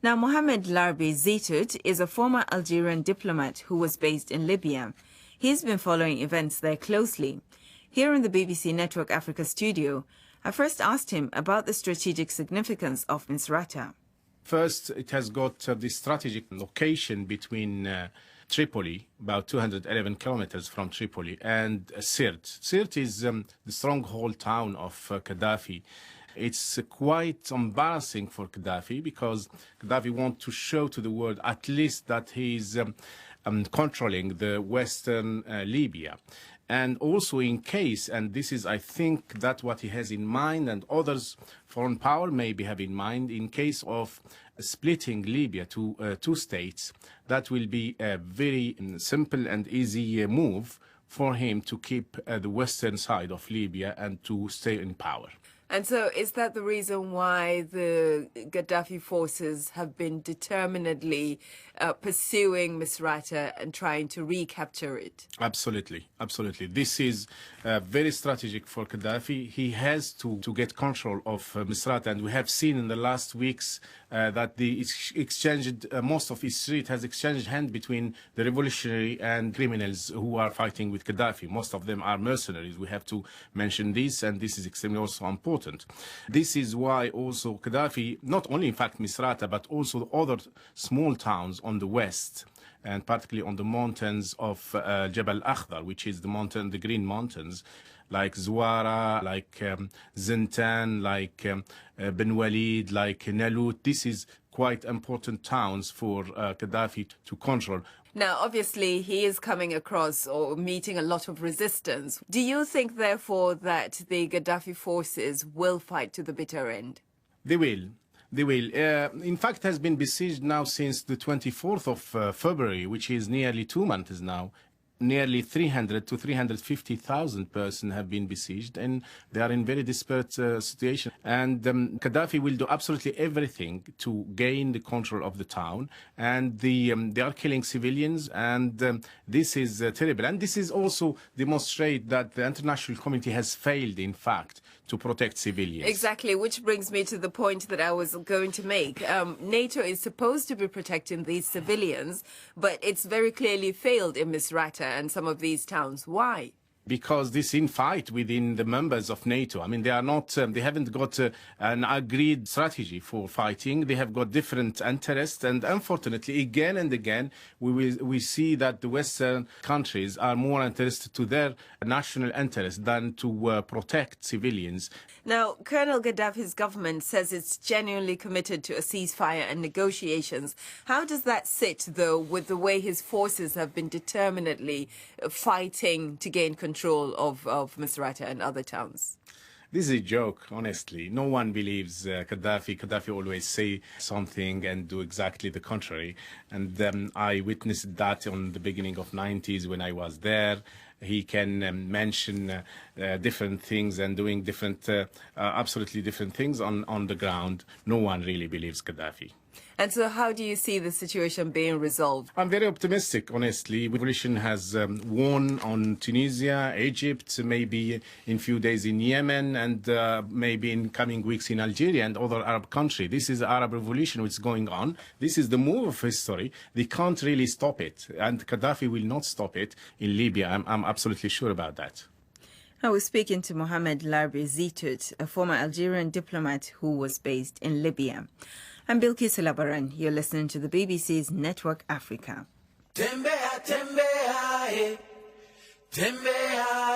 Now, M.Zitout is a former Algerian diplomat who was based in Libya. He's been following events there closely. Here in the BBC Network Africa studio, I first asked him about the strategic significance of Misrata. First, it has got the strategic location between Tripoli, about 211 kilometers from Tripoli, and Sirte. Sirte is the stronghold town of Gaddafi. It's quite embarrassing for Gaddafi because Gaddafi wants to show to the world at least that he's controlling the western Libya. And also in case, and this is, I think, that's what he has in mind, and others foreign power maybe have in mind, in case of splitting Libya to two states, that will be a very simple and easy move for him to keep the western side of Libya and to stay in power. And so is that the reason why the Gaddafi forces have been determinedly pursuing Misrata and trying to recapture it? Absolutely, absolutely. This is very strategic for Gaddafi. He has to get control of Misrata, and we have seen in the last weeks that the exchanged, most of his street has exchanged hand between the revolutionary and criminals who are fighting with Gaddafi. Most of them are mercenaries. We have to mention this, and this is extremely also important. This is why also Gaddafi, not only in fact Misrata, but also other small towns on the west, and particularly on the mountains of Jabal Akhdar, which is the mountain, the Green Mountains, like Zwara, like Zintan, like Ben Walid, like Nalut. This is quite important towns for Gaddafi to control. Now, obviously, he is coming across or meeting a lot of resistance. Do you think, therefore, that the Gaddafi forces will fight to the bitter end? They will. They will. In fact, has been besieged now since the 24th of February, which is nearly 2 months now. Nearly 300 to 350,000 persons have been besieged, and they are in very desperate situation. And Gaddafi will do absolutely everything to gain the control of the town. And they are killing civilians, and this is terrible. And this is also demonstrate that the international community has failed, in fact, to protect civilians. Exactly, which brings me to the point that I was going to make. NATO is supposed to be protecting these civilians, but it's very clearly failed in Misrata and some of these towns. Why? Because this infight within the members of NATO. I mean, they are not, they haven't got an agreed strategy for fighting. They have got different interests, and unfortunately, again and again, we see that the Western countries are more interested to their national interest than to protect civilians. Now, Colonel Gaddafi's government says it's genuinely committed to a ceasefire and negotiations. How does that sit, though, with the way his forces have been determinedly fighting to gain control of Misrata and other towns? This is a joke, honestly. No one believes Gaddafi. Gaddafi always say something and do exactly the contrary. And I witnessed that on the beginning of 90s when I was there. He can mention different things and doing different, absolutely different things on the ground. No one really believes Gaddafi. And so how do you see the situation being resolved? I'm very optimistic, honestly. Revolution has won on Tunisia, Egypt, maybe in few days in Yemen, and maybe in coming weeks in Algeria and other Arab countries. This is the Arab Revolution which is going on. This is the move of history. They can't really stop it, and Gaddafi will not stop it in Libya. I'm absolutely sure about that. I was speaking to M.Zitout, a former Algerian diplomat who was based in Libya. I'm Bilkis Labaran. You're listening to the BBC's Network Africa. Tembea, tembea, tembea.